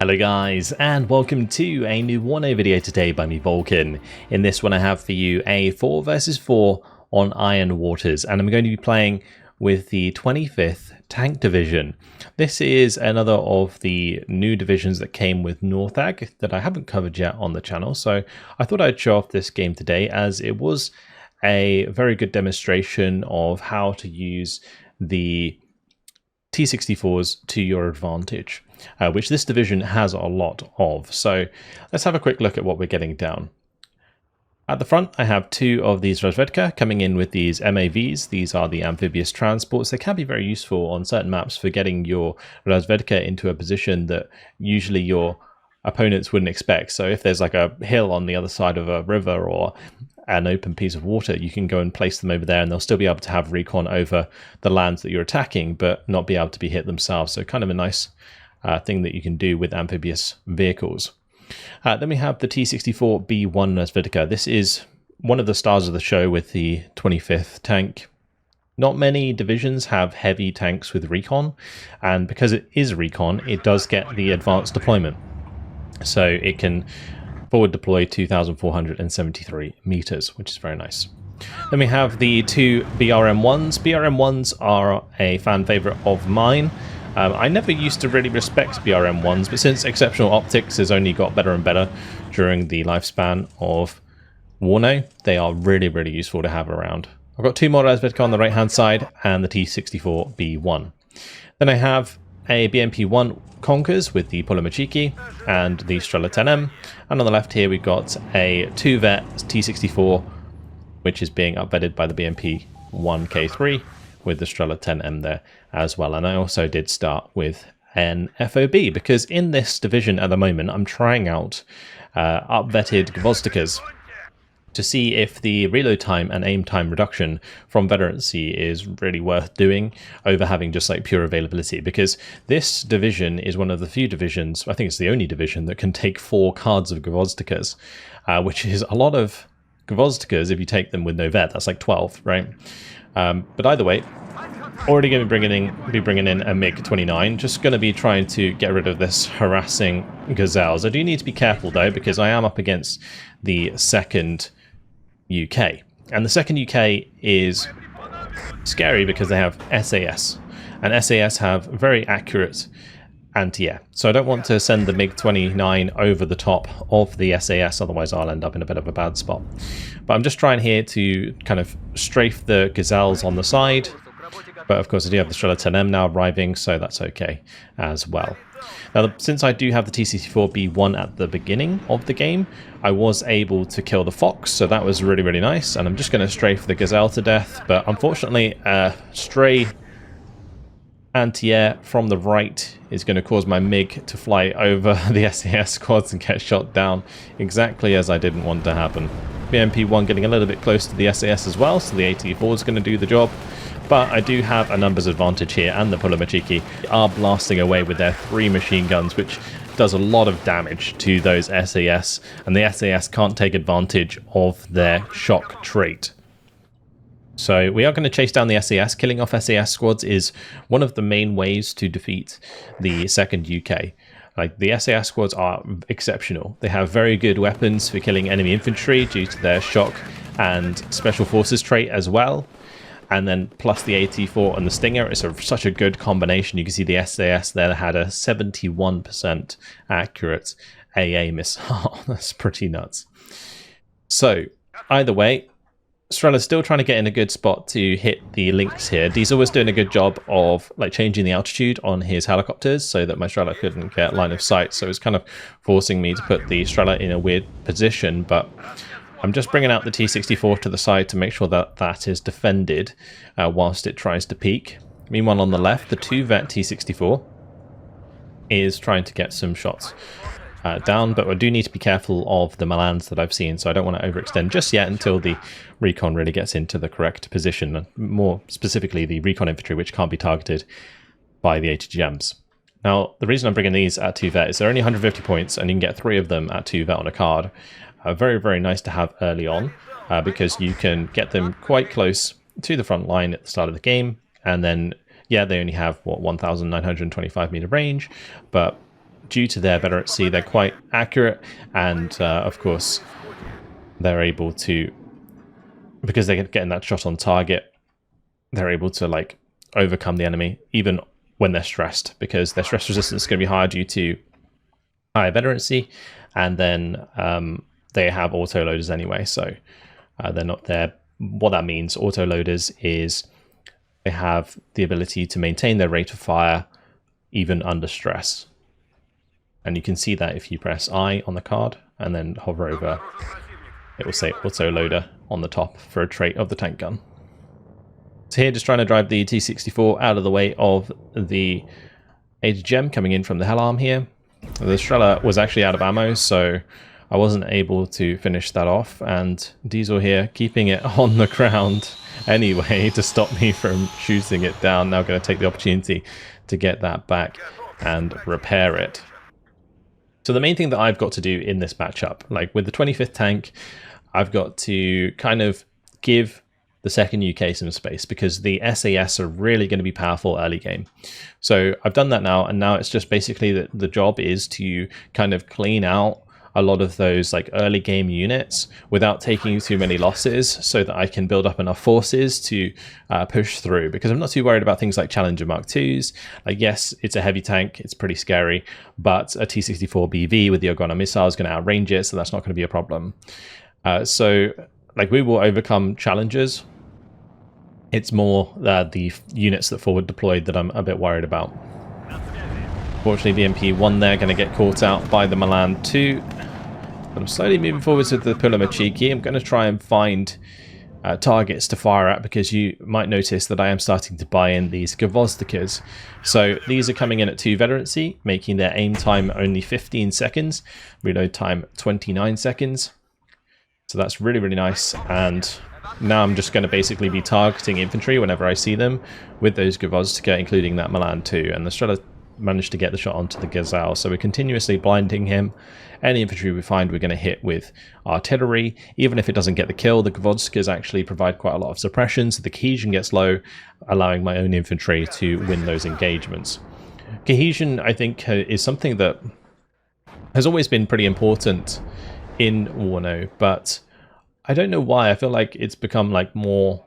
Hello guys, and welcome to a new WARNO video today by me, Vulcan. In this one I have for you a 4 versus 4 on Iron Waters, and I'm going to be playing with the 25th Tank Division. This is another of the new divisions that came with Northag that I haven't covered yet on the channel, so I thought I'd show off this game today as it was a very good demonstration of how to use the T-64s to your advantage, which this division has a lot of. So let's have a quick look at what we're getting down. At the front, I have 2 of these Razvedka coming in with these MAVs. These are the amphibious transports. They can be very useful on certain maps for getting your Razvedka into a position that usually your opponents wouldn't expect. So if there's like a hill on the other side of a river or an open piece of water, you can go and place them over there and they'll still be able to have recon over the lands that you're attacking, but not be able to be hit themselves. So kind of a nice thing that you can do with amphibious vehicles. Then we have the T-64B1 Razvedka. This is one of the stars of the show with the 25th tank. Not many divisions have heavy tanks with recon, and because it is recon, it does get the advanced deployment. So it can forward deploy 2,473 meters, which is very nice. Then we have the 2 BRM1s. BRM1s are a fan favorite of mine. I never used to really respect BRM1s, but since exceptional optics has only got better and better during the lifespan of WARNO, they are really, really useful to have around. I've got 2 more Razvedka on the right hand side and the T-64B1. Then I have a BMP-1 Conkers with the Polomachiki and the Strela 10M, and on the left here we've got a 2-vet T-64 which is being upvetted by the BMP-1K3 with the Strela 10M there as well. And I also did start with an FOB because in this division at the moment I'm trying out upvetted Gvozdikas to see if the reload time and aim time reduction from veterancy is really worth doing over having just like pure availability, because this division is one of the few divisions, I think it's the only division, that can take 4 cards of Gvozdikas, which is a lot of Gvozdikas if you take them with no vet. That's like 12, right? But either way, already going to be bringing in a MiG-29, just going to be trying to get rid of this harassing Gazelles. I do need to be careful though, because I am up against the 2nd UK, and the 2nd UK is scary because they have SAS, and SAS have very accurate anti-air, so I don't want to send the MiG-29 over the top of the SAS, otherwise I'll end up in a bit of a bad spot. But I'm just trying here to kind of strafe the Gazelles on the side, but of course I do have the Strela 10M now arriving, so that's okay as well. Now, since I do have the T-64B1 at the beginning of the game, I was able to kill the Fox, so that was really, really nice. And I'm just going to strafe the Gazelle to death, but unfortunately, stray anti-air from the right is going to cause my MiG to fly over the SAS squads and get shot down, exactly as I didn't want to happen. BMP-1 getting a little bit close to the SAS as well, so the AT-4 is going to do the job. But I do have a numbers advantage here, and the Polomachiki are blasting away with their 3 machine guns, which does a lot of damage to those SAS, and the SAS can't take advantage of their shock trait. So we are going to chase down the SAS. Killing off SAS squads is one of the main ways to defeat the 2nd UK. Like, the SAS squads are exceptional. They have very good weapons for killing enemy infantry due to their shock and special forces trait as well. And then plus the AT-4 and the Stinger, it's such a good combination. You can see the SAS there had a 71% accurate AA missile. That's pretty nuts. So either way, Strela's still trying to get in a good spot to hit the links here. Diesel was doing a good job of like changing the altitude on his helicopters so that my Strela couldn't get line of sight. So it was kind of forcing me to put the Strela in a weird position, but I'm just bringing out the T-64 to the side to make sure that that is defended whilst it tries to peek. Meanwhile, on the left, the 2-vet T-64 is trying to get some shots down, but I do need to be careful of the Milans that I've seen, so I don't want to overextend just yet until the recon really gets into the correct position, more specifically the recon infantry, which can't be targeted by the ATGMs. Now, the reason I'm bringing these at 2-vet is they're only 150 points, and you can get 3 of them at 2-vet on a card. Very, very nice to have early on, because you can get them quite close to the front line at the start of the game, and then, yeah, they only have, what, 1,925 meter range, but due to their veterancy, they're quite accurate, and of course they're able to, because they're getting that shot on target, they're able to like overcome the enemy even when they're stressed, because their stress resistance is going to be higher due to higher veterancy, and then they have auto loaders anyway, so they're not there. What that means, auto loaders, is they have the ability to maintain their rate of fire even under stress. And you can see that if you press I on the card and then hover over, it will say auto loader on the top for a trait of the tank gun. So here, just trying to drive the T-64 out of the way of the HDGem coming in from the Hell Arm here. The Strela was actually out of ammo, so I wasn't able to finish that off, and Diesel here keeping it on the ground anyway to stop me from shooting it down. Now going to take the opportunity to get that back and repair it. So the main thing that I've got to do in this matchup, like with the 25th tank, I've got to kind of give the second UK some space, because the SAS are really going to be powerful early game. So I've done that now, and now it's just basically that the job is to kind of clean out a lot of those like early game units without taking too many losses, so that I can build up enough forces to push through, because I'm not too worried about things like Challenger Mark IIs. Like, yes, it's a heavy tank, it's pretty scary, but a T-64 BV with the Eugen missile is going to outrange it, so that's not going to be a problem. So like, we will overcome Challengers. It's more the units that forward deployed that I'm a bit worried about. Fortunately, the MP1 there going to get caught out by the Milan 2. But I'm slowly moving forwards with the Pulamachiki. I'm going to try and find targets to fire at, because you might notice that I am starting to buy in these Gvozdikas. So these are coming in at 2 veterancy, making their aim time only 15 seconds, reload time 29 seconds. So that's really, really nice. And now I'm just going to basically be targeting infantry whenever I see them with those Gvozdika, including that Milan 2. And the Strela managed to get the shot onto the Gazelle, so we're continuously blinding him. Any infantry we find, we're going to hit with artillery. Even if it doesn't get the kill, the Gvozdkas actually provide quite a lot of suppression, so the cohesion gets low, allowing my own infantry to win those engagements. Cohesion, I think, is something that has always been pretty important in WARNO, but I don't know why. I feel like it's become like more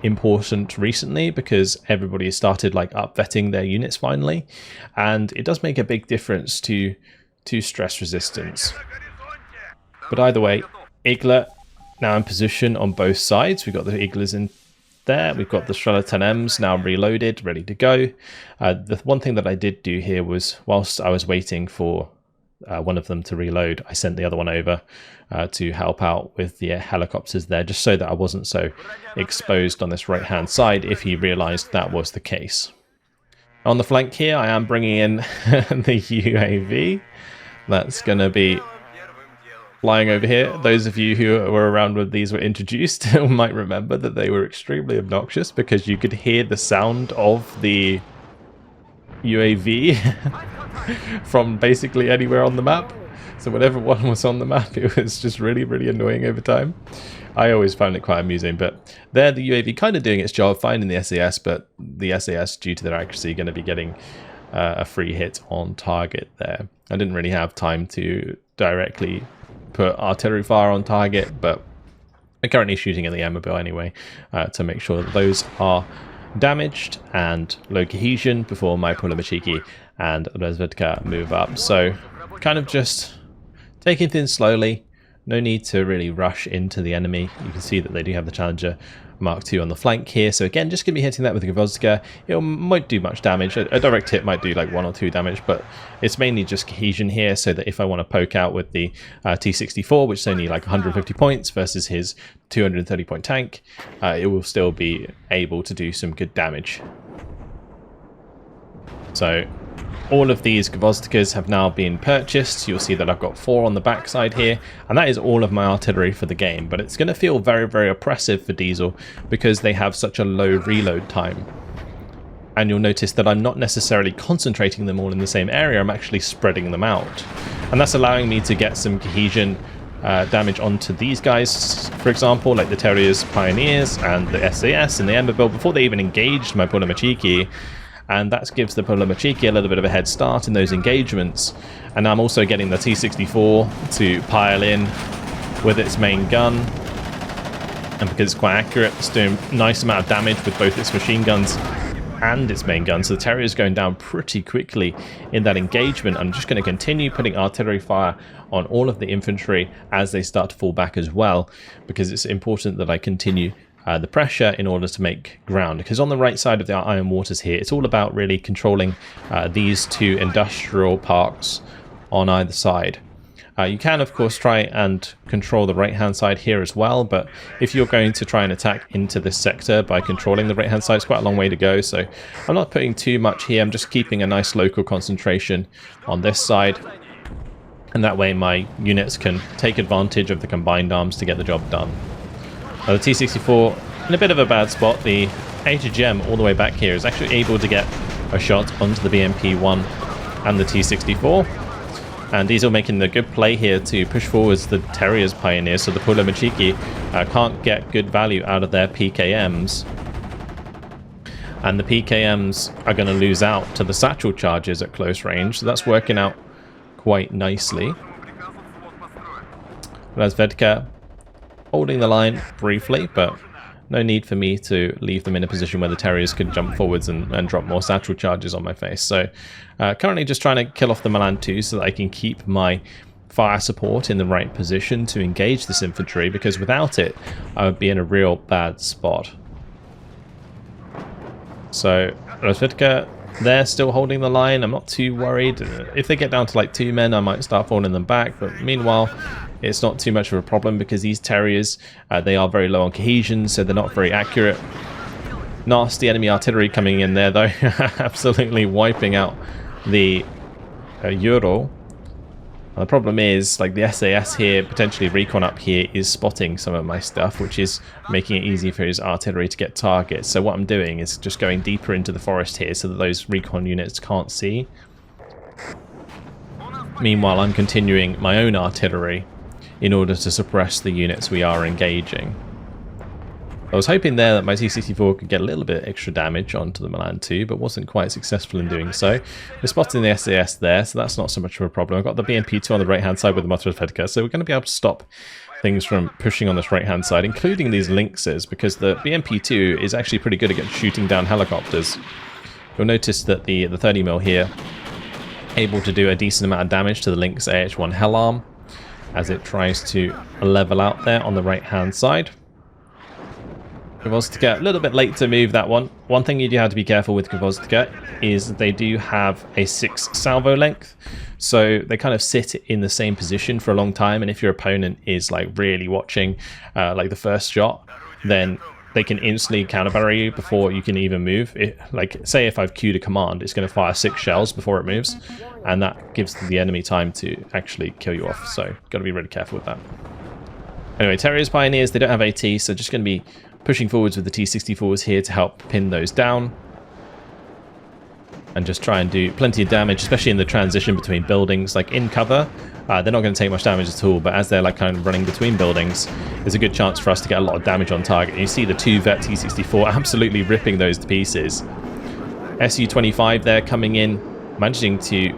important recently, because everybody has started like up-vetting their units finally, and it does make a big difference to stress resistance. But either way, Igla now in position on both sides. We've got the Iglas in there, we've got the Strela 10Ms now reloaded, ready to go. The one thing that I did do here was, whilst I was waiting for one of them to reload, I sent the other one over to help out with the helicopters there, just so that I wasn't so exposed on this right hand side if he realized that was the case. On the flank here, I am bringing in the UAV. That's going to be flying over here. Those of you who were around when these were introduced might remember that they were extremely obnoxious, because you could hear the sound of the UAV from basically anywhere on the map. So whenever one was on the map, it was just really, really annoying over time. I always found it quite amusing, but there the UAV kind of doing its job, finding the SAS, but the SAS, due to their accuracy, going to be getting a free hit on target there. I didn't really have time to directly put artillery fire on target, but I'm currently shooting at the Ammobil anyway to make sure that those are damaged and low cohesion before my Pulamachiki and Rezvedka move up. So kind of just taking things slowly. No need to really rush into the enemy. You can see that they do have the Challenger Mark II on the flank here. So again, just going to be hitting that with the Gvozdica. It might do much damage. A direct hit might do like 1 or 2 damage, but it's mainly just cohesion here, so that if I want to poke out with the T-64, which is only like 150 points versus his 230 point tank, it will still be able to do some good damage. So all of these Gvozdikas have now been purchased. You'll see that I've got 4 on the backside here, and that is all of my artillery for the game. But it's going to feel very, very oppressive for Diesel, because they have such a low reload time. And you'll notice that I'm not necessarily concentrating them all in the same area, I'm actually spreading them out. And that's allowing me to get some cohesion damage onto these guys, for example, like the Terriers Pioneers and the SAS and the Emberville, before they even engaged my Pulamachiki. and that gives the Polomachiki a little bit of a head start in those engagements. And I'm also getting the T-64 to pile in with its main gun, and because it's quite accurate, it's doing a nice amount of damage with both its machine guns and its main gun. So the Terrier's going down pretty quickly in that engagement. I'm just going to continue putting artillery fire on all of the infantry as they start to fall back as well, because it's important that I continue the pressure in order to make ground. Because on the right side of the Iron Waters here, it's all about really controlling these two industrial parks on either side. You can, of course, try and control the right-hand side here as well, but if you're going to try and attack into this sector by controlling the right-hand side, it's quite a long way to go, so I'm not putting too much here. I'm just keeping a nice local concentration on this side, and that way my units can take advantage of the combined arms to get the job done. Now, the T-64 in a bit of a bad spot. The HGM all the way back here is actually able to get a shot onto the BMP-1 and the T-64. And these are making the good play here to push forwards the Terrier's Pioneers, so the Polomachiki can't get good value out of their PKMs. And the PKMs are going to lose out to the satchel charges at close range, so that's working out quite nicely. Razvedka holding the line briefly, but no need for me to leave them in a position where the Terriers could jump forwards and drop more satchel charges on my face. So currently just trying to kill off the Milan 2 so that I can keep my fire support in the right position to engage this infantry, because without it I would be in a real bad spot. So Razvedka, they're still holding the line. I'm not too worried. If they get down to like 2 men, I might start falling them back, but meanwhile it's not too much of a problem because these Terriers, they are very low on cohesion, so they're not very accurate. Nasty enemy artillery coming in there though, absolutely wiping out the Euro. The problem is, like, the SAS here, potentially recon up here, is spotting some of my stuff, which is making it easy for his artillery to get targets. So what I'm doing is just going deeper into the forest here so that those recon units can't see. Meanwhile, I'm continuing my own artillery in order to suppress the units we are engaging. I was hoping there that my T-64 could get a little bit extra damage onto the Milan 2, but wasn't quite successful in doing so. We're spotting the SAS there, so that's not so much of a problem. I've got the BMP-2 on the right-hand side with the Razvedka, so we're going to be able to stop things from pushing on this right-hand side, including these Lynxes, because the BMP-2 is actually pretty good at shooting down helicopters. You'll notice that the 30mm here able to do a decent amount of damage to the Lynx AH-1 Hellarm as it tries to level out there on the right-hand side. Kvostka, a little bit late to move that one. One thing you do have to be careful with Kvostka is they do have a 6 salvo length, so they kind of sit in the same position for a long time, and if your opponent is like really watching like the first shot, then they can instantly counter-barrel you before you can even move. Like, say if I've queued a command, it's going to fire 6 shells before it moves, and that gives the enemy time to actually kill you off, so got to be really careful with that. Anyway, Terrier's Pioneers, they don't have AT, so just going to be pushing forwards with the T-64s here to help pin those down and just try and do plenty of damage, especially in the transition between buildings. Like in cover, they're not going to take much damage at all, but as they're like kind of running between buildings, there's a good chance for us to get a lot of damage on target. And you see the 2 vet T-64 absolutely ripping those to pieces. Su-25 there coming in, managing to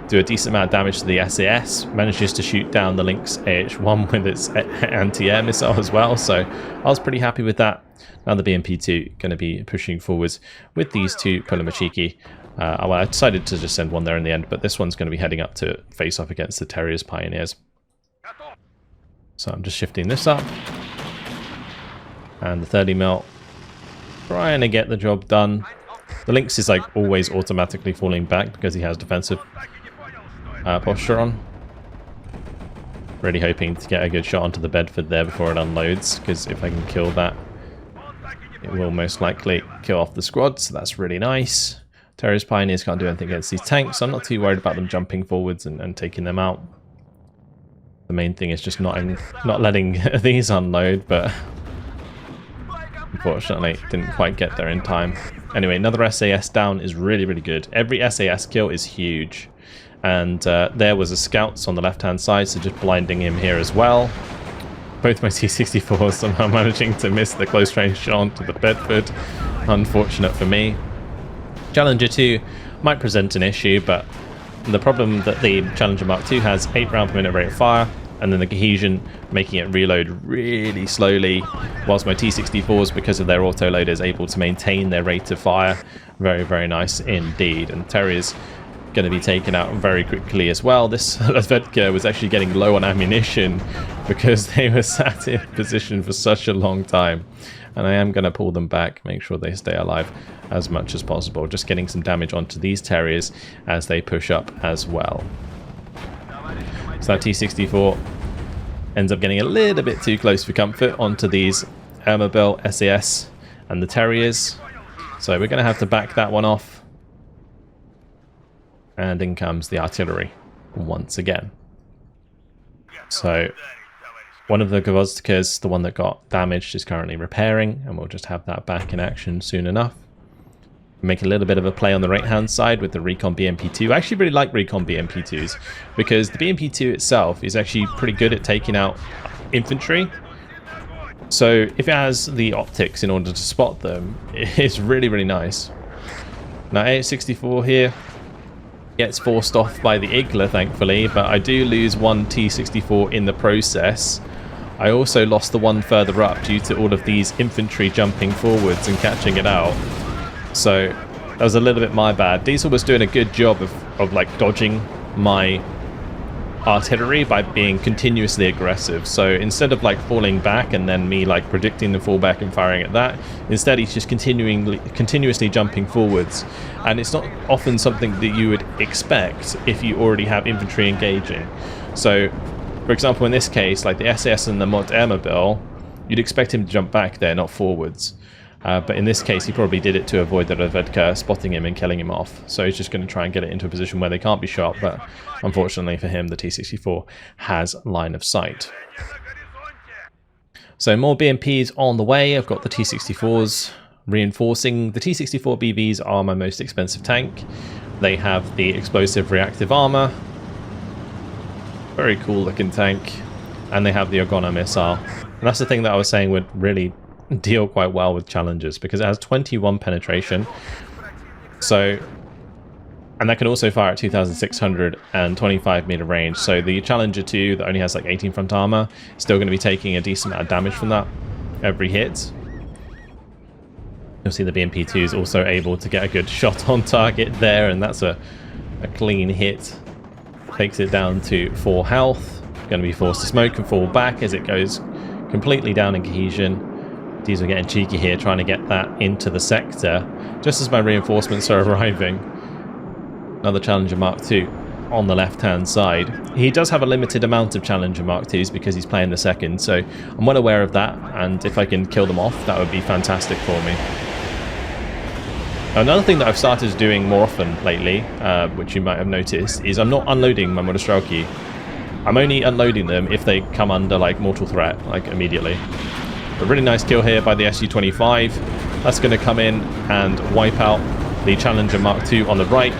do a decent amount of damage to the SAS, manages to shoot down the Lynx AH-1 with its anti-air missile as well, so I was pretty happy with that. Now the BMP-2 going to be pushing forwards with these 2 Polomachiki. Well, I decided to just send one there in the end, but this one's going to be heading up to face off against the Terrier's Pioneers. So I'm just shifting this up, and the 30mm trying to get the job done. The Lynx is like always automatically falling back because he has defensive posture on. Really hoping to get a good shot onto the Bedford there before it unloads, because if I can kill that, it will most likely kill off the squad, so that's really nice. Terrier's Pioneers can't do anything against these tanks, so I'm not too worried about them jumping forwards and taking them out. The main thing is just not letting these unload, but unfortunately didn't quite get there in time. Anyway, another SAS down is really, really good. Every SAS kill is huge. And there was a scouts on the left-hand side, so just blinding him here as well. Both my T-64s somehow managing to miss the close range shot onto the Bedford. Unfortunate for me. Challenger 2 might present an issue, but the problem that the Challenger Mark II has 8 round per minute rate of fire, and then the cohesion making it reload really slowly, whilst my T-64s, because of their autoloader, is able to maintain their rate of fire. Very, very nice indeed. And Terrier's going to be taken out very quickly as well. This Svedka was actually getting low on ammunition because they were sat in position for such a long time. And I am going to pull them back, make sure they stay alive as much as possible. Just getting some damage onto these Terriers as they push up as well. So that T-64 ends up getting a little bit too close for comfort onto these Ermobile SAS and the Terriers. So we're going to have to back that one off. And in comes the artillery once again. So one of the Gvozdikas, the one that got damaged, is currently repairing, and we'll just have that back in action soon enough. Make a little bit of a play on the right-hand side with the Recon BMP-2. I actually really like Recon BMP-2s because the BMP-2 itself is actually pretty good at taking out infantry. So if it has the optics in order to spot them, it's really, really nice. Now AH-64 here gets forced off by the Igla, thankfully, but I do lose one T-64 in the process. I also lost the one further up due to all of these infantry jumping forwards and catching it out. So that was a little bit my bad. Diesel was doing a good job of like dodging my artillery by being continuously aggressive. So instead of like falling back and then me like predicting the fallback and firing at that, instead he's just continuously jumping forwards. And it's not often something that you would expect if you already have infantry engaging. So for example, in this case, like the SAS and the Mod Ermobile, you'd expect him to jump back there, not forwards. But in this case, he probably did it to avoid the Ravedka spotting him and killing him off. So he's just going to try and get it into a position where they can't be shot. But unfortunately for him, the T-64 has line of sight. So more BMPs on the way. I've got the T-64s reinforcing. The T-64 BVs are my most expensive tank. They have the explosive reactive armor. Very cool looking tank. And they have the Ogona missile. And that's the thing that I was saying would really deal quite well with Challengers, because it has 21 penetration. So, and that can also fire at 2,625 meter range. So the Challenger 2 that only has like 18 front armor is still going to be taking a decent amount of damage from that every hit. You'll see the BMP-2 is also able to get a good shot on target there, and that's a clean hit. Takes it down to 4 health. Going to be forced to smoke and fall back as it goes completely down in cohesion. These are getting cheeky here, trying to get that into the sector, just as my reinforcements are arriving. Another Challenger Mark II on the left-hand side. He does have a limited amount of Challenger Mark IIs because he's playing the second, so I'm well aware of that, and if I can kill them off, that would be fantastic for me. Another thing that I've started doing more often lately, which you might have noticed, is I'm not unloading my Monostrelki. I'm only unloading them if they come under like mortal threat, like immediately. A really nice kill here by the SU-25. That's going to come in and wipe out the Challenger Mark II on the right.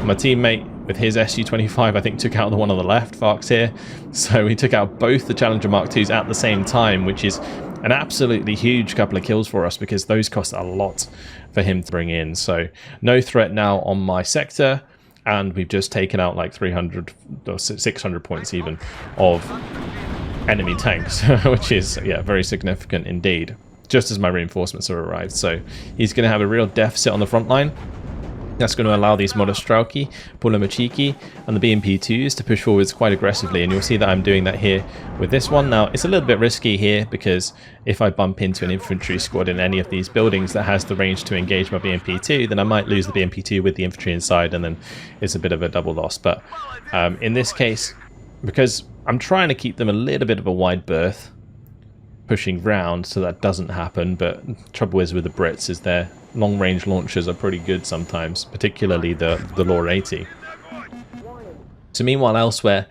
My teammate with his SU-25, I think, took out the one on the left, Farks here. So he took out both the Challenger Mark IIs at the same time, which is an absolutely huge couple of kills for us because those cost a lot for him to bring in. So no threat now on my sector, and we've just taken out like 300 or 600 points even of enemy tanks, which is, yeah, very significant indeed, just as my reinforcements have arrived. So he's going to have a real deficit on the front line. That's going to allow these Monostrelki, Pulamachiki, and the BMP-2s to push forwards quite aggressively, and you'll see that I'm doing that here with this one. Now, it's a little bit risky here, because if I bump into an infantry squad in any of these buildings that has the range to engage my BMP-2, then I might lose the BMP-2 with the infantry inside, and then it's a bit of a double loss. But in this case, because I'm trying to keep them a little bit of a wide berth, pushing round so that doesn't happen, but trouble is with the Brits is their long-range launchers are pretty good sometimes, particularly the Lore 80. So meanwhile elsewhere,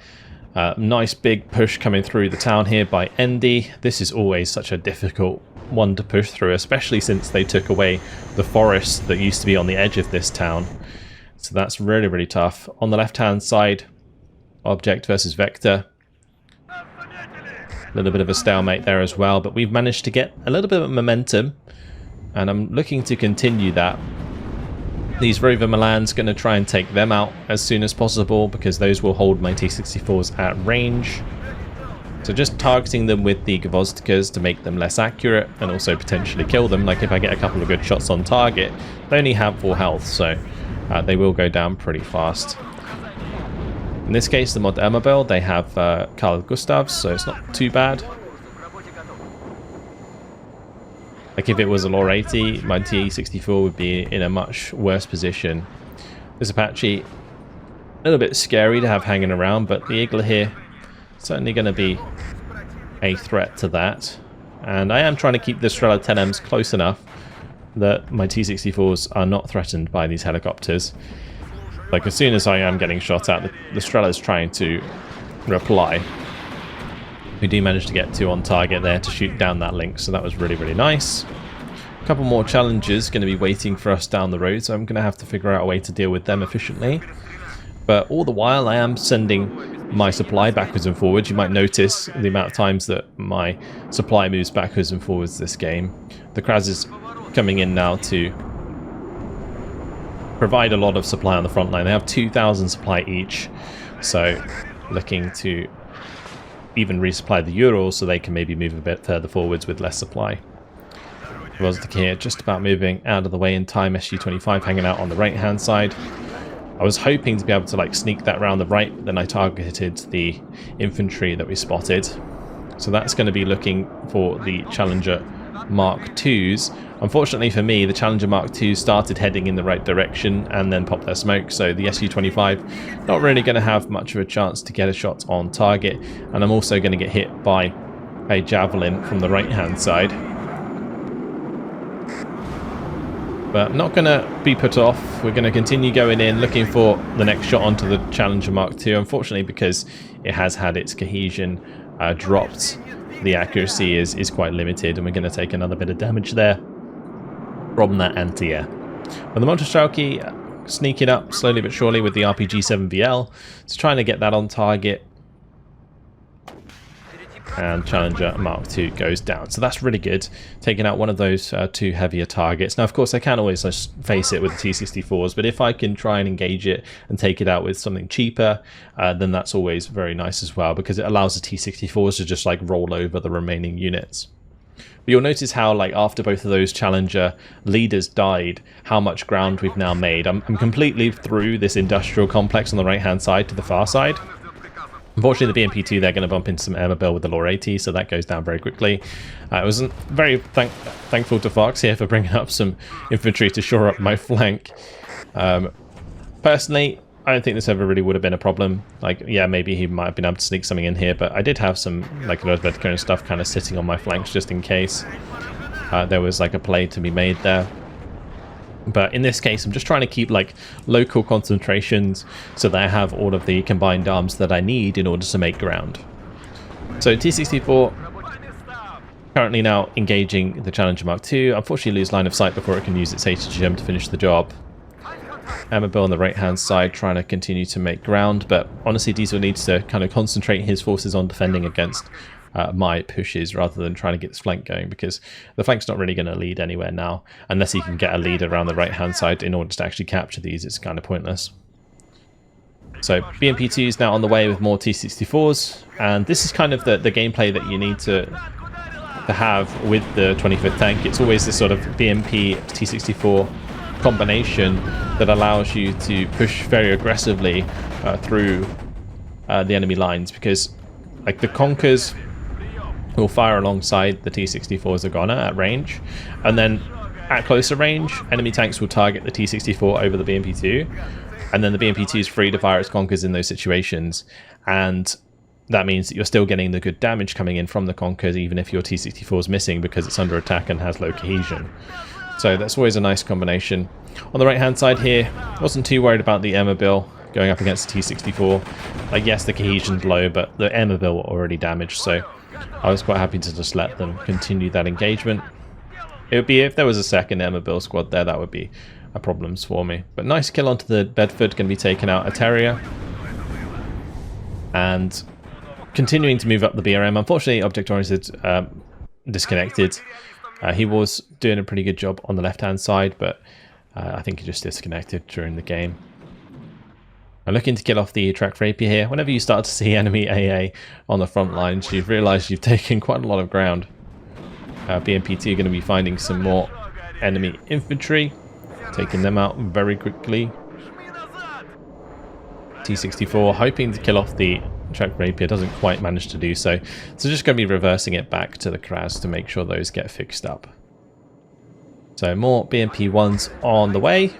nice big push coming through the town here by Endy. This is always such a difficult one to push through, especially since they took away the forest that used to be on the edge of this town. So that's really, really tough. On the left-hand side, Object versus Vector. A little bit of a stalemate there as well, but we've managed to get a little bit of momentum, and I'm looking to continue that. These Rover Milan's going to try and take them out as soon as possible because those will hold my T-64s at range. So just targeting them with the Gvozdikas to make them less accurate and also potentially kill them. Like if I get a couple of good shots on target, they only have 4 health, so they will go down pretty fast. In this case, the mod Emma build, they have Carl Gustavs, so it's not too bad. Like if it was a lore 80, my T-64 would be in a much worse position. This Apache, a little bit scary to have hanging around, but the Eagle here, certainly going to be a threat to that. And I am trying to keep the Strela 10Ms close enough that my T-64s are not threatened by these helicopters. Like as soon as I am getting shot at, the Strela is trying to reply. We do manage to get 2 on target there to shoot down that link, so that was really, really nice. A couple more challenges going to be waiting for us down the road, so I'm going to have to figure out a way to deal with them efficiently. But all the while I am sending my supply backwards and forwards. You might notice the amount of times that my supply moves backwards and forwards this game. The Kraz is coming in now to provide a lot of supply on the front line. They have 2,000 supply each, so looking to even resupply the Urals so they can maybe move a bit further forwards with less supply. Gvozdik here just about moving out of the way in time. SU-25 hanging out on the right hand side. I was hoping to be able to like sneak that round the right, but then I targeted the infantry that we spotted. So that's going to be looking for the Challenger Mark IIs. Unfortunately for me, the Challenger Mark II started heading in the right direction and then popped their smoke, so the Su-25 not really going to have much of a chance to get a shot on target, and I'm also going to get hit by a Javelin from the right hand side. But I'm not going to be put off. We're going to continue going in, looking for the next shot onto the Challenger Mark II. Unfortunately, because it has had its cohesion dropped, the accuracy is quite limited, and we're going to take another bit of damage there from that anti-air. But the Motostrelki sneaking up slowly but surely with the RPG-7VL. It's trying to get that on target. And Challenger Mark II goes down. So that's really good, taking out one of those 2 heavier targets. Now, of course, I can always just face it with the T-64s, but if I can try and engage it and take it out with something cheaper, then that's always very nice as well, because it allows the T-64s to just like roll over the remaining units. But you'll notice how, like, after both of those Challenger leaders died, how much ground we've now made. I'm completely through this industrial complex on the right-hand side to the far side. Unfortunately, the BMP-2, they're going to bump into some Airmobile with the Lore 80, so that goes down very quickly. I was very thankful to Fox here for bringing up some infantry to shore up my flank. Personally, I don't think this ever really would have been a problem. Like, yeah, maybe he might have been able to sneak something in here, but I did have some, like, Rosberg and stuff kind of sitting on my flanks just in case there was, like, a play to be made there. But in this case, I'm just trying to keep, like, local concentrations so that I have all of the combined arms that I need in order to make ground. So T-64 currently now engaging the Challenger Mark II. Unfortunately, lose line of sight before it can use its HGM to finish the job. Airmobile on the right hand side trying to continue to make ground, but honestly Diesel needs to kind of concentrate his forces on defending against my pushes rather than trying to get this flank going, because the flank's not really going to lead anywhere now unless he can get a lead around the right hand side in order to actually capture these. It's kind of pointless. So BMP-2 is now on the way with more T-64s, and this is kind of the gameplay that you need to have with the 25th tank. It's always this sort of BMP T-64 combination that allows you to push very aggressively through the enemy lines, because like the Conkers will fire alongside the T-64s of Ghana at range, and then at closer range enemy tanks will target the T-64 over the BMP-2, and then the BMP-2 is free to fire its Conkers in those situations, and that means that you're still getting the good damage coming in from the Conkers even if your T-64 is missing because it's under attack and has low cohesion. So that's always a nice combination. On the right hand side here, wasn't too worried about the Airmobile going up against the T-64. Like, yes, the cohesion's low, but the Airmobile were already damaged, so I was quite happy to just let them continue that engagement. It would be, if there was a second Airmobile squad there, that would be a problem for me. But nice kill onto the Bedford, going to be taking out a Terrier. And continuing to move up the BRM. Unfortunately, Object Oriented disconnected. He was doing a pretty good job on the left-hand side, but I think he just disconnected during the game. I'm looking to kill off the track rapier here. Whenever you start to see enemy AA on the front lines, you've realised you've taken quite a lot of ground. BMP2 are going to be finding some more enemy infantry, taking them out very quickly. T-64 hoping to kill off the track rapier, doesn't quite manage to do so. So just going to be reversing it back to the Kraz to make sure those get fixed up. So more BMP1s on the way.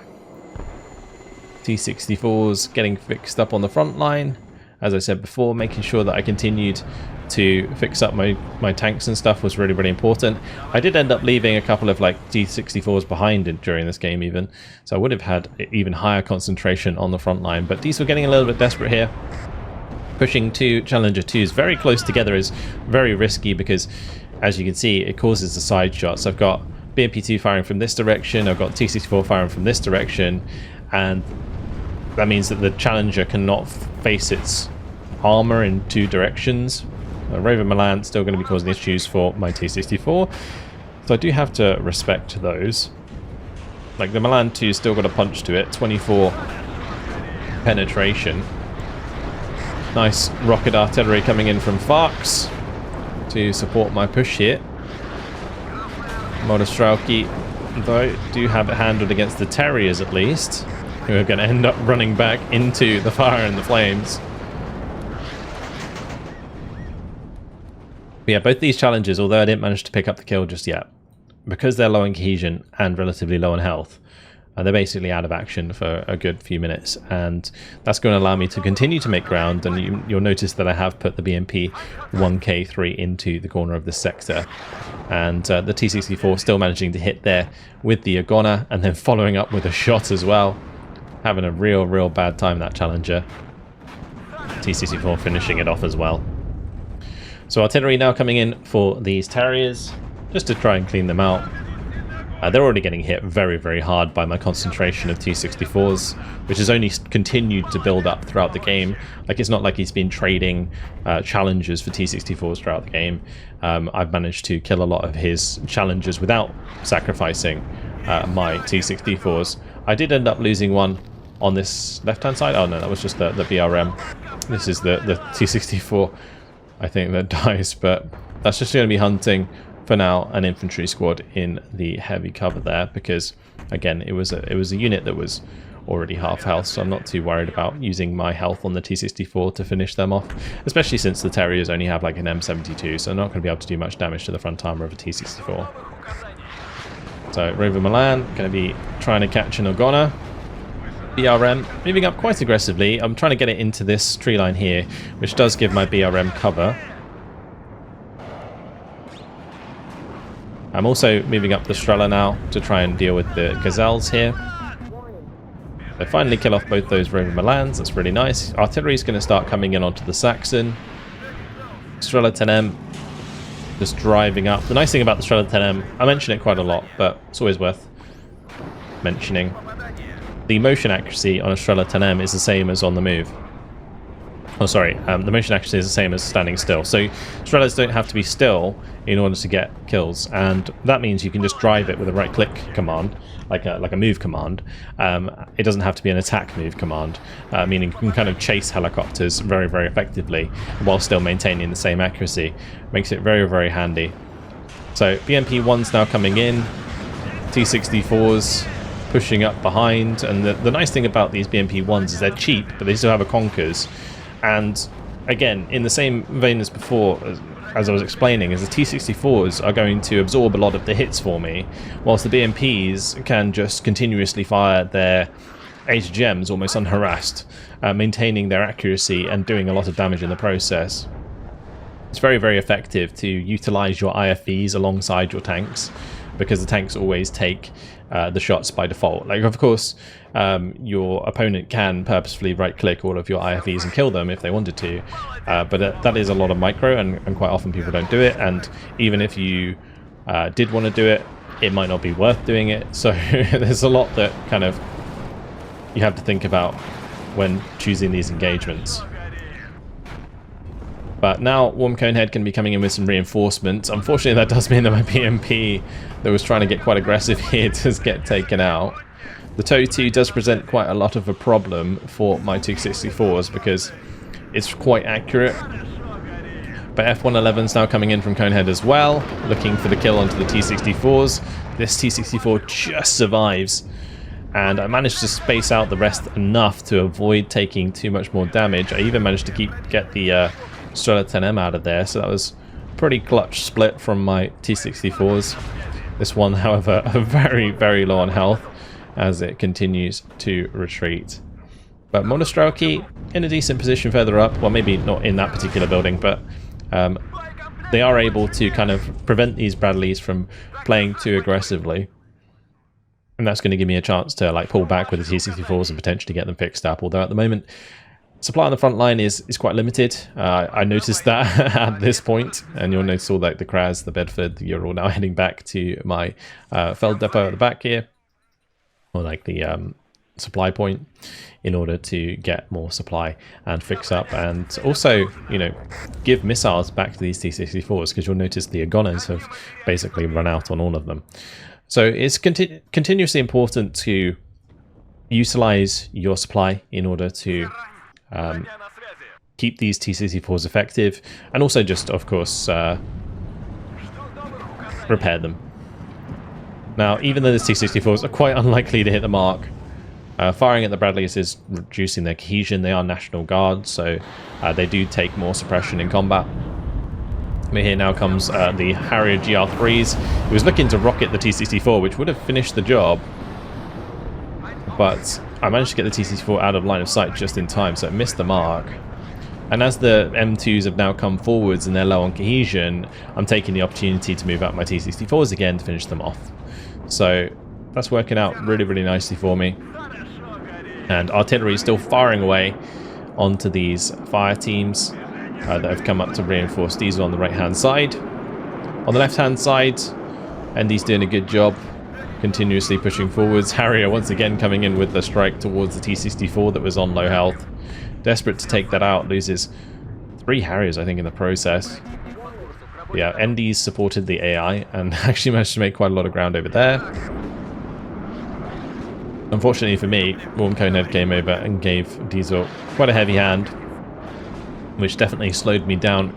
T-64s getting fixed up on the front line. As I said before, making sure that I continued to fix up my tanks and stuff was really, really important. I did end up leaving a couple of like T-64s behind during this game even, so I would have had even higher concentration on the front line, but these were getting a little bit desperate here. Pushing two Challenger 2s very close together is very risky because, as you can see, it causes the side shots. I've got BMP2 firing from this direction, I've got T-64 firing from this direction, and that means that the Challenger cannot face its armor in two directions. Raven Milan still going to be causing issues for my T-64, so I do have to respect those. Like the Milan 2 still got a punch to it, 24 penetration. Nice rocket artillery coming in from Farks to support my push here. Monostrelki, though, do have it handled against the Terriers at least, who are going to end up running back into the fire and the flames. But yeah, both these challenges, although I didn't manage to pick up the kill just yet, because they're low in cohesion and relatively low in health, they're basically out of action for a good few minutes, and that's going to allow me to continue to make ground. And you'll notice that I have put the BMP 1K3 into the corner of the sector, and the T-64 still managing to hit there with the Agona, and then following up with a shot as well. Having a real bad time, that Challenger. T-64 finishing it off as well. So artillery now coming in for these Terriers, just to try and clean them out. They're already getting hit very hard by my concentration of T-64s, which has only continued to build up throughout the game. Like, it's not like he's been trading challenges for T-64s throughout the game. I've managed to kill a lot of his challenges without sacrificing my T-64s. I did end up losing one on this left-hand side. Oh no, that was just the BRM. This is the T-64, I think, that dies, but that's just going to be hunting for now an infantry squad in the heavy cover there, because again it was a unit that was already half health, so I'm not too worried about using my health on the T-64 to finish them off, especially since the Terriers only have like an M72, so I'm not going to be able to do much damage to the front armor of a T-64. So Raven Milan going to be trying to catch an Ogona. BRM moving up quite aggressively. I'm trying to get it into this tree line here, which does give my BRM cover. I'm also moving up the Strela now to try and deal with the Gazelles here. So finally kill off both those Raven Milans. That's really nice. Artillery is going to start coming in onto the Saxon. Strela 10M just driving up. The nice thing about the Strela 10M, I mention it quite a lot, but it's always worth mentioning. The motion accuracy on a Strela 10M is the same as on the move. Oh, sorry, the motion accuracy is the same as standing still. So Strelas don't have to be still in order to get kills, and that means you can just drive it with a right-click command, like a move command. It doesn't have to be an attack move command, meaning you can kind of chase helicopters very effectively while still maintaining the same accuracy. Makes it very handy. So BMP-1's now coming in, T-64s pushing up behind, and the nice thing about these BMP-1s is they're cheap, but they still have a Conkers. And again, in the same vein as before, as I was explaining, is the T-64s are going to absorb a lot of the hits for me, whilst the BMPs can just continuously fire their HGMs almost unharassed, maintaining their accuracy and doing a lot of damage in the process. It's very effective to utilize your IFVs alongside your tanks, because the tanks always take the shots by default. Like, of course, your opponent can purposefully right-click all of your IFVs and kill them if they wanted to, but that is a lot of micro, and quite often people don't do it, and even if you did want to do it, it might not be worth doing it, so there's a lot that kind of you have to think about when choosing these engagements. But now Warm Conehead can be coming in with some reinforcements. Unfortunately, that does mean that my BMP that was trying to get quite aggressive here does get taken out. The TOW 2 does present quite a lot of a problem for my T-64s because it's quite accurate. But F-111's now coming in from Conehead as well, looking for the kill onto the T-64s. This T-64 just survives, and I managed to space out the rest enough to avoid taking too much more damage. I even managed to get the Strela 10M out of there, so that was a pretty clutch split from my T-64s. This one, however, very, very low on health as it continues to retreat. But Monostrelki in a decent position further up. Well, maybe not in that particular building, but they are able to kind of prevent these Bradleys from playing too aggressively. And that's going to give me a chance to like pull back with the T-64s and potentially get them fixed up. Although at the moment, supply on the front line is quite limited. I noticed that at this point, and you'll notice all like the Kraz, the Bedford, you're all now heading back to my Feld depot at the back here, or like the supply point, in order to get more supply and fix up, and also, you know, give missiles back to these T-64s, because you'll notice the Agonas have basically run out on all of them. So it's continuously important to utilize your supply in order to keep these T-64s effective, and also just, of course, repair them. Now, even though the T-64s are quite unlikely to hit the mark, firing at the Bradleys is reducing their cohesion. They are National Guard, so they do take more suppression in combat. But here now comes the Harrier GR3s. He was looking to rocket the T-64, which would have finished the job, but I managed to get the T-64 out of line of sight just in time, so it missed the mark. And as the M2s have now come forwards and they're low on cohesion, I'm taking the opportunity to move out my T-64s again to finish them off. So that's working out really, really nicely for me. And artillery is still firing away onto these fire teams that have come up to reinforce Diesel on the right-hand side. On the left-hand side, Andy's doing a good job, continuously pushing forwards. Harrier once again coming in with the strike towards the T-64 that was on low health. Desperate to take that out, loses 3 Harriers, I think, in the process. But yeah, Andy's supported the AI and actually managed to make quite a lot of ground over there. Unfortunately for me, Warm Conehead came over and gave Diesel quite a heavy hand, which definitely slowed me down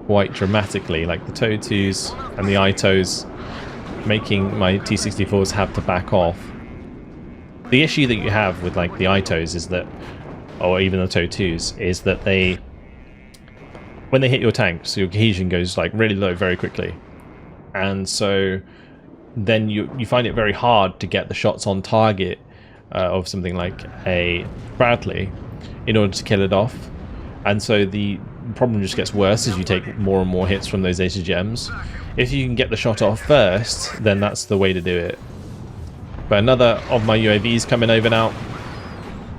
quite dramatically, like the TOW 2s and the ITOs, making my T-64s have to back off. The issue that you have with like the ITOs is that, or even the TOW 2s, is that they, when they hit your tanks, your cohesion goes like really low very quickly. And so then you find it very hard to get the shots on target of something like a Bradley in order to kill it off. And so the problem just gets worse as you take more and more hits from those ATGMs. If you can get the shot off first, then that's the way to do it. But another of my UAVs coming over now,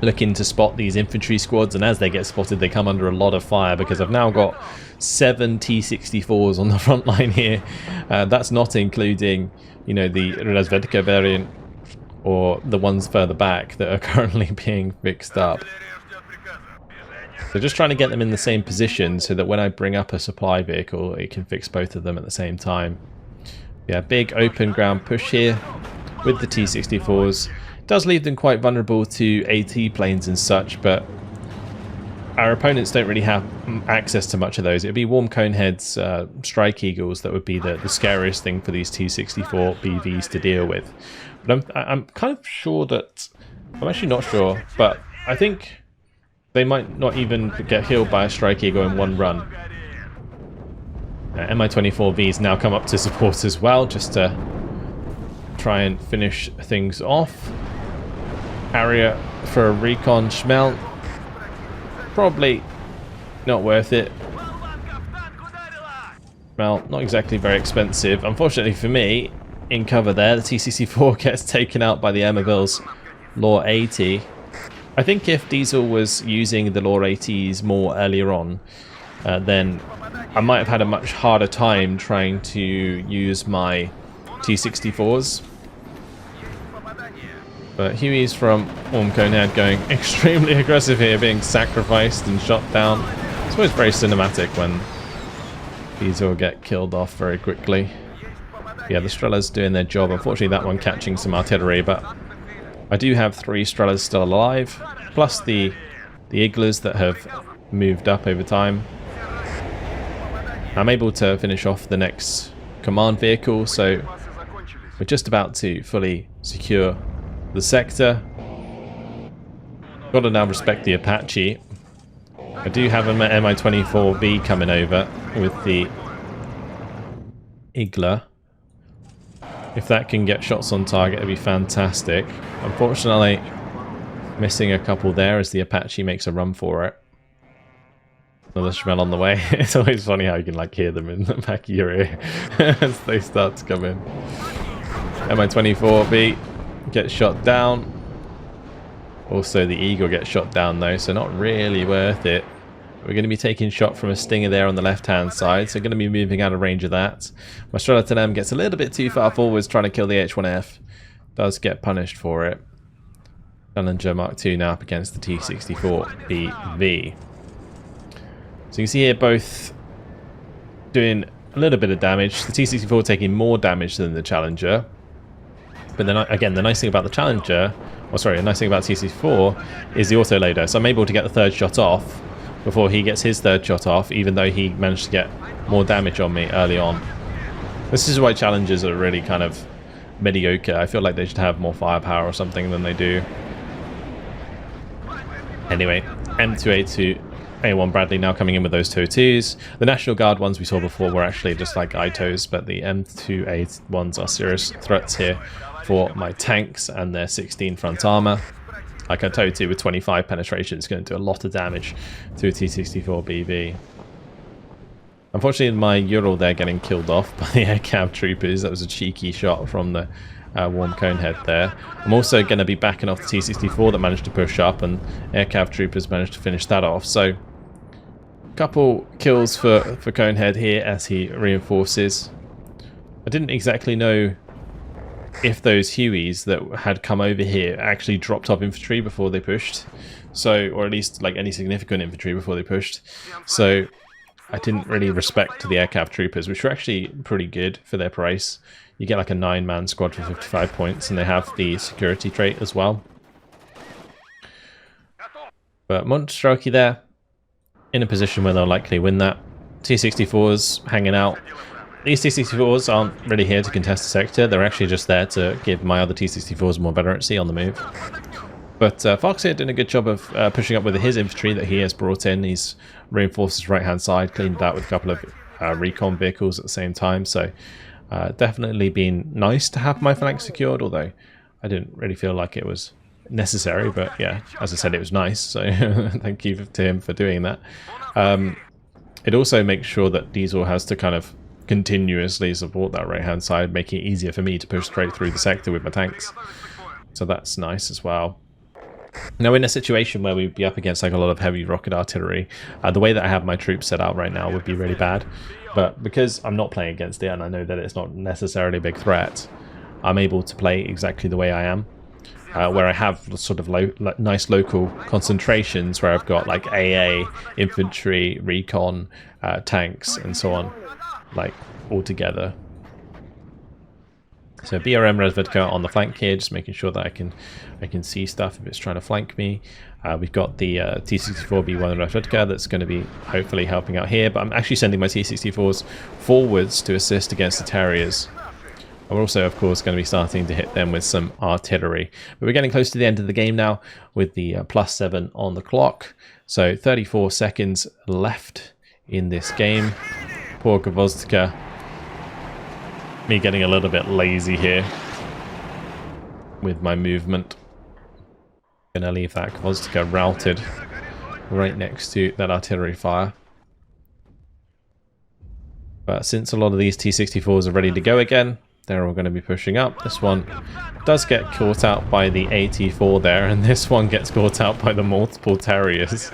looking to spot these infantry squads, and as they get spotted they come under a lot of fire because I've now got 7 T-64s on the front line here. That's not including, you know, the Razvedka variant or the ones further back that are currently being fixed up. So just trying to get them in the same position so that when I bring up a supply vehicle it can fix both of them at the same time. Yeah, big open ground push here with the T-64s. Does leave them quite vulnerable to AT planes and such, but our opponents don't really have access to much of those. It would be Warm Conehead's Strike Eagles that would be the scariest thing for these T-64 BVs to deal with. But I'm kind of sure that, I'm actually not sure, but I think they might not even get killed by a Strike Eagle in one run. Mi-24V's now come up to support as well, just to try and finish things off. Harrier for a recon Schmelt. Probably not worth it. Well, not exactly very expensive. Unfortunately for me, in cover there, the T-64 gets taken out by the Emmerville's Law 80. I think if Diesel was using the Law 80s more earlier on, then I might have had a much harder time trying to use my T-64s. But Huey's from Warm Conehead going extremely aggressive here, being sacrificed and shot down. It's always very cinematic when these all get killed off very quickly. Yeah, the Strella's doing their job. Unfortunately, that one catching some artillery, but I do have 3 Strellas still alive, plus the Iglas that have moved up over time. I'm able to finish off the next command vehicle, so we're just about to fully secure the sector. Got to now respect the Apache. I do have an Mi-24V coming over with the Igla. If that can get shots on target, it'd be fantastic. Unfortunately, missing a couple there as the Apache makes a run for it. Another Shmel on the way. It's always funny how you can like hear them in the back of your ear as they start to come in. Mi-24V gets shot down. Also the Eagle gets shot down though, so not really worth it. We're going to be taking shot from a Stinger there on the left hand side, so going to be moving out of range of that. My Strela gets a little bit too far forwards trying to kill the H1F. Does get punished for it. Challenger Mark II now up against the T-64BV. So you can see here both doing a little bit of damage. The T-64 taking more damage than the Challenger. But then again, the nice thing about the Challenger, the nice thing about T-64 is the autoloader. So I'm able to get the 3rd shot off before he gets his 3rd shot off, even though he managed to get more damage on me early on. This is why Challengers are really kind of mediocre. I feel like they should have more firepower or something than they do. Anyway, M2A2 A1 Bradley now coming in with those TOW2s. The National Guard ones we saw before were actually just like ITOs, but the M2A ones are serious threats here for my tanks and their 16 front armor. Like a TOW2 with 25 penetration is going to do a lot of damage to a T-64BV. Unfortunately, my Ural there getting killed off by the aircab troopers. That was a cheeky shot from the Warm Conehead there. I'm also going to be backing off the T-64 that managed to push up, and aircab troopers managed to finish that off. So, a couple kills for Conehead here as he reinforces. I didn't exactly know if those Hueys that had come over here actually dropped off infantry before they pushed. So, or at least like any significant infantry before they pushed. So, I didn't really respect the aircraft troopers, which were actually pretty good for their price. You get like a 9-man squad for 55 points, and they have the security trait as well. But Monstrokey there, in a position where they'll likely win that. T-64s hanging out. These T-64s aren't really here to contest the sector, they're actually just there to give my other T-64s more veterancy on the move. But Fox here doing a good job of pushing up with his infantry that he has brought in. He's reinforced his right-hand side, cleaned that with a couple of recon vehicles at the same time. So definitely been nice to have my flank secured, although I didn't really feel like it was necessary. But yeah, as I said, it was nice. So thank you to him for doing that. It also makes sure that Diesel has to kind of continuously support that right-hand side, making it easier for me to push straight through the sector with my tanks. So that's nice as well. Now, in a situation where we'd be up against like a lot of heavy rocket artillery, the way that I have my troops set out right now would be really bad. But because I'm not playing against it, and I know that it's not necessarily a big threat, I'm able to play exactly the way I am. Where I have sort of nice local concentrations where I've got like AA, infantry, recon, tanks, and so on, like all together. So BRM Resvedka on the flank here, just making sure that I can see stuff if it's trying to flank me. We've got the T-64B1 Resvedka that's going to be hopefully helping out here, but I'm actually sending my T-64s forwards to assist against the Terriers. We're also, of course, going to be starting to hit them with some artillery. But we're getting close to the end of the game now with the +7 on the clock. So 34 seconds left in this game. Poor Gvozdka. Me getting a little bit lazy here with my movement. Gonna leave that Gvozdka routed right next to that artillery fire. But since a lot of these T-64s are ready to go again, they're all going to be pushing up. This one does get caught out by the AT-4 there, and this one gets caught out by the multiple Terriers.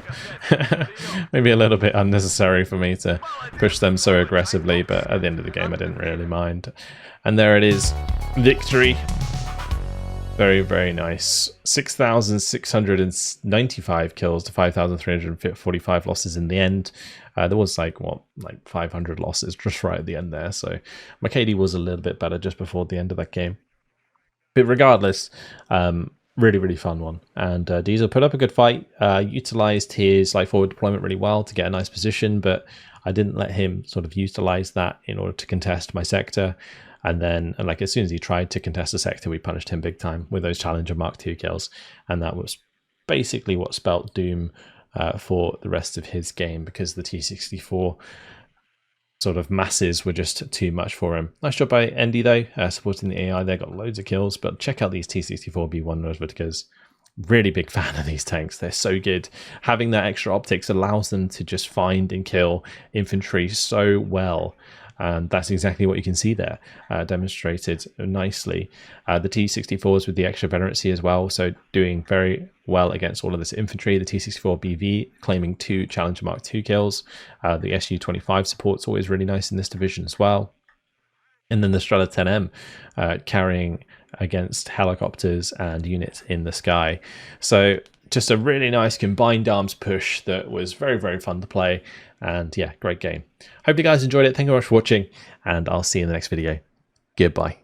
Maybe a little bit unnecessary for me to push them so aggressively, but at the end of the game I didn't really mind. And there it is. Victory. Very, very nice. 6,695 kills to 5,345 losses in the end. There was like 500 losses just right at the end there. So my KD was a little bit better just before the end of that game. But regardless, really fun one. And Diesel put up a good fight, utilized his like forward deployment really well to get a nice position, but I didn't let him sort of utilize that in order to contest my sector. And then like as soon as he tried to contest the sector, we punished him big time with those Challenger Mark II kills. And that was basically what spelt doom for the rest of his game, because the T-64 sort of masses were just too much for him. Nice job by Endy though, supporting the AI. They got loads of kills, but check out these T-64B1 because really big fan of these tanks. They're so good. Having that extra optics allows them to just find and kill infantry so well. And that's exactly what you can see there, demonstrated nicely. The T-64s with the extra veterancy as well, so doing very well against all of this infantry. The T-64BV claiming 2 Challenger Mark II kills. The Su-25 support's always really nice in this division as well. And then the Strela 10M carrying against helicopters and units in the sky. So just a really nice combined arms push that was very fun to play. And yeah, great game. Hope you guys enjoyed it. Thank you very much for watching, and I'll see you in the next video. Goodbye.